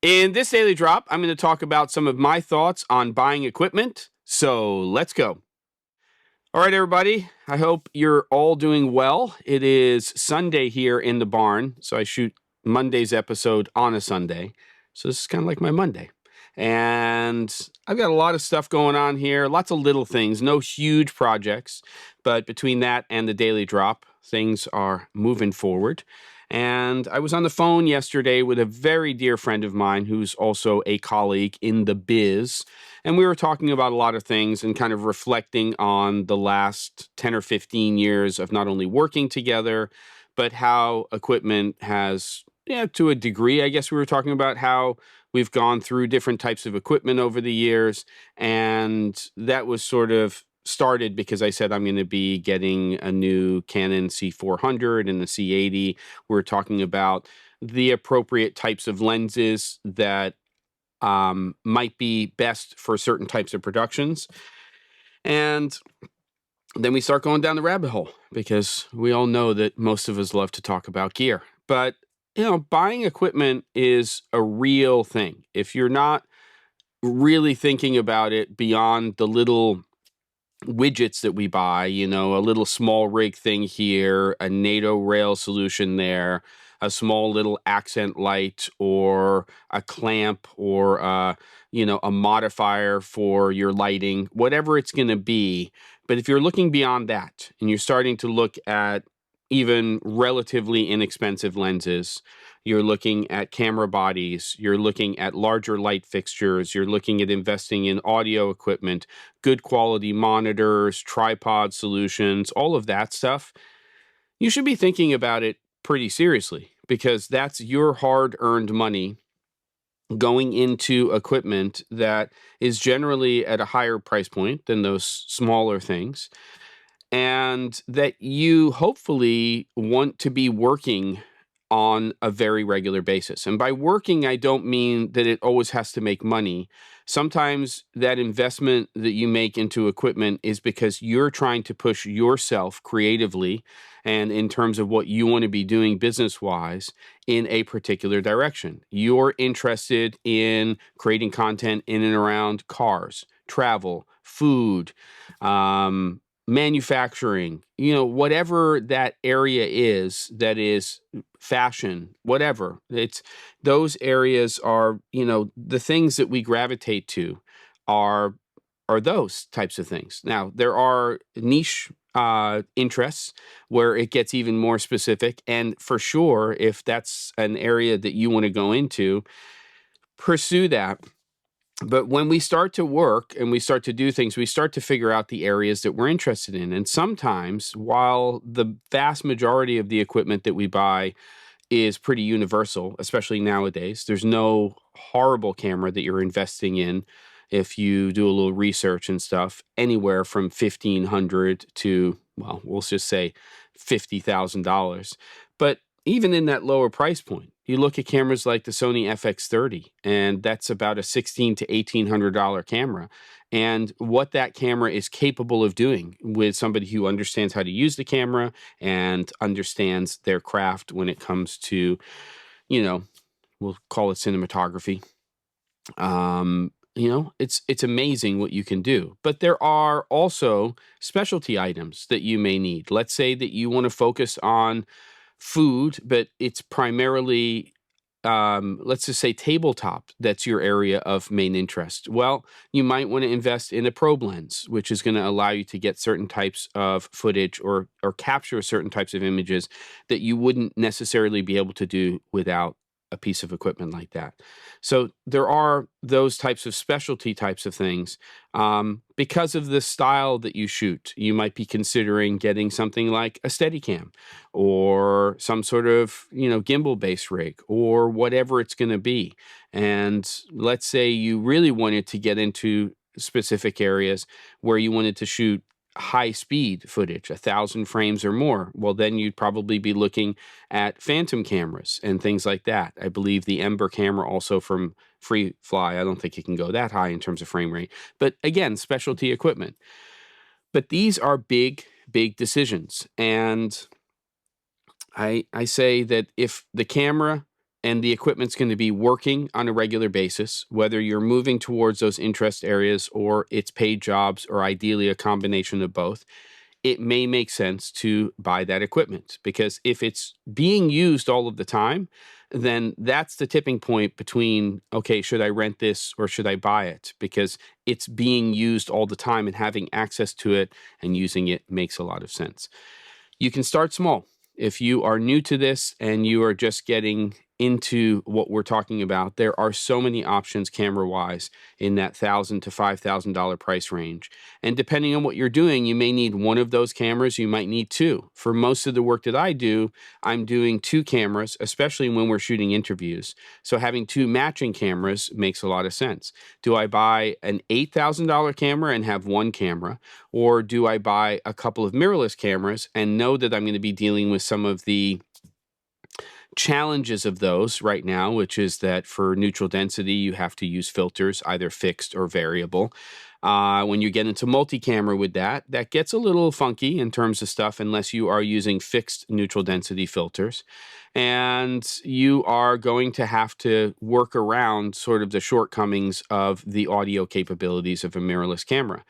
In this daily drop, I'm going to talk about some of my thoughts on buying equipment. So let's go. All right, everybody. I hope you're all doing well. It is Sunday here in the barn. So I shoot Monday's episode on a Sunday. So this is kind of like my Monday. And I've got a lot of stuff going on here, lots of little things, no huge projects. But between that and the daily drop, things are moving forward. And I was on the phone yesterday with a very dear friend of mine who's also a colleague in the biz. And we were talking about a lot of things and kind of reflecting on the last 10 or 15 years of not only working together, but how equipment has, to a degree, I guess we were talking about how we've gone through different types of equipment over the years. And that was sort of started because I said I'm going to be getting a new Canon C400 and the C80. We're talking about the appropriate types of lenses that might be best for certain types of productions. And then we start going down the rabbit hole because we all know that most of us love to talk about gear. But, buying equipment is a real thing. If you're not really thinking about it beyond the little widgets that we buy, a little small rig thing here, a NATO rail solution there, a small little accent light or a clamp or a modifier for your lighting, whatever it's going to be. But if you're looking beyond that and you're starting to look at even relatively inexpensive lenses, you're looking at camera bodies, you're looking at larger light fixtures, you're looking at investing in audio equipment, good quality monitors, tripod solutions, all of that stuff, you should be thinking about it pretty seriously because that's your hard-earned money going into equipment that is generally at a higher price point than those smaller things, and that you hopefully want to be working on a very regular basis. And by working, I don't mean that it always has to make money. Sometimes that investment that you make into equipment is because you're trying to push yourself creatively and in terms of what you want to be doing business wise in a particular direction. You're interested in creating content in and around cars, travel, food, manufacturing, whatever that area is, that is fashion, whatever. It's those areas are, the things that we gravitate to are those types of things. Now, there are niche interests where it gets even more specific. And for sure, if that's an area that you want to go into, pursue that. But when we start to work and we start to do things, we start to figure out the areas that we're interested in. And sometimes, while the vast majority of the equipment that we buy is pretty universal, especially nowadays, there's no horrible camera that you're investing in if you do a little research and stuff, anywhere from 1,500 to, well, we'll just say $50,000. But even in that lower price point, you look at cameras like the Sony FX30, and that's about a $1,600 to $1,800 camera. And what that camera is capable of doing with somebody who understands how to use the camera and understands their craft when it comes to, we'll call it cinematography. It's amazing what you can do. But there are also specialty items that you may need. Let's say that you want to focus on food, but it's primarily, let's just say tabletop. That's your area of main interest. Well, you might want to invest in a probe lens, which is going to allow you to get certain types of footage or capture certain types of images that you wouldn't necessarily be able to do without a piece of equipment like that. So there are those types of specialty types of things. Because of the style that you shoot, you might be considering getting something like a Steadicam or some sort of, gimbal-based rig or whatever it's going to be. And let's say you really wanted to get into specific areas where you wanted to shoot high speed footage, 1,000 frames or more. Well, then you'd probably be looking at phantom cameras and things like that. I believe the Ember camera also from FreeFly, I don't think it can go that high in terms of frame rate, but again, specialty equipment. But these are big, big decisions. And I say that if the camera and the equipment's going to be working on a regular basis, whether you're moving towards those interest areas or it's paid jobs or ideally a combination of both, it may make sense to buy that equipment, because if it's being used all of the time, then that's the tipping point between, okay, should I rent this or should I buy it? Because it's being used all the time, and having access to it and using it makes a lot of sense. You can start small. If you are new to this and you are just getting into what we're talking about, there are so many options camera-wise in that $1,000 to $5,000 price range. And depending on what you're doing, you may need one of those cameras, you might need two. For most of the work that I do, I'm doing two cameras, especially when we're shooting interviews. So having two matching cameras makes a lot of sense. Do I buy an $8,000 camera and have one camera? Or do I buy a couple of mirrorless cameras and know that I'm going to be dealing with some of the challenges of those right now, which is that for neutral density, you have to use filters, either fixed or variable. When you get into multi-camera with that, that gets a little funky in terms of stuff unless you are using fixed neutral density filters. And you are going to have to work around sort of the shortcomings of the audio capabilities of a mirrorless camera.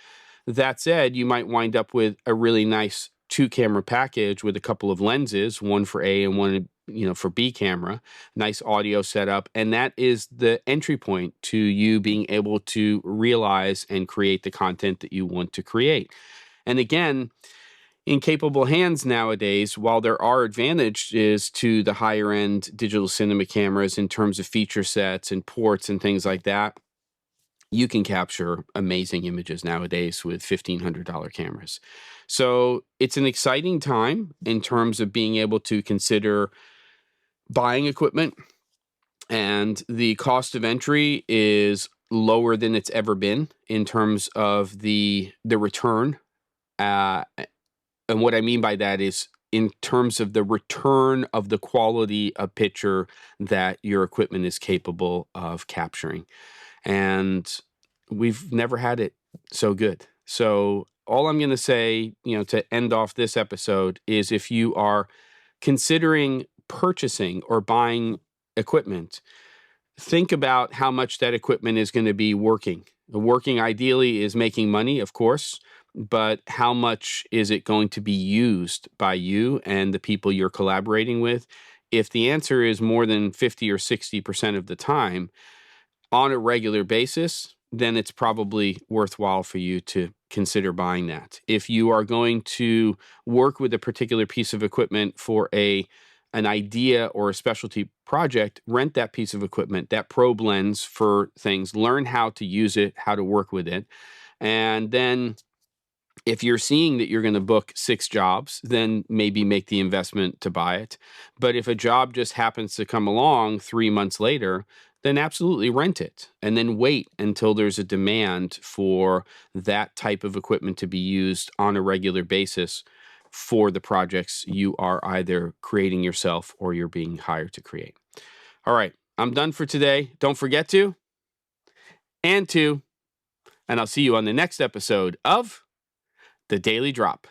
That said, you might wind up with a really nice two-camera package with a couple of lenses, one for A and one for B camera, nice audio setup. And that is the entry point to you being able to realize and create the content that you want to create. And again, in capable hands nowadays, while there are advantages to the higher end digital cinema cameras in terms of feature sets and ports and things like that, you can capture amazing images nowadays with $1,500 cameras. So it's an exciting time in terms of being able to consider buying equipment, and the cost of entry is lower than it's ever been in terms of the return. And what I mean by that is in terms of the return of the quality of picture that your equipment is capable of capturing. And we've never had it so good. So all I'm going to say, to end off this episode is, if you are considering purchasing or buying equipment, think about how much that equipment is going to be working. The working ideally is making money, of course, but how much is it going to be used by you and the people you're collaborating with? If the answer is more than 50 or 60% of the time on a regular basis, then it's probably worthwhile for you to consider buying that. If you are going to work with a particular piece of equipment for an idea or a specialty project, rent that piece of equipment, that probe lens for things, learn how to use it, how to work with it. And then if you're seeing that you're going to book 6 jobs, then maybe make the investment to buy it. But if a job just happens to come along 3 months later, then absolutely rent it, and then wait until there's a demand for that type of equipment to be used on a regular basis for the projects you are either creating yourself or you're being hired to create. All right, I'm done for today. Don't forget to, and I'll see you on the next episode of The Daily Drop.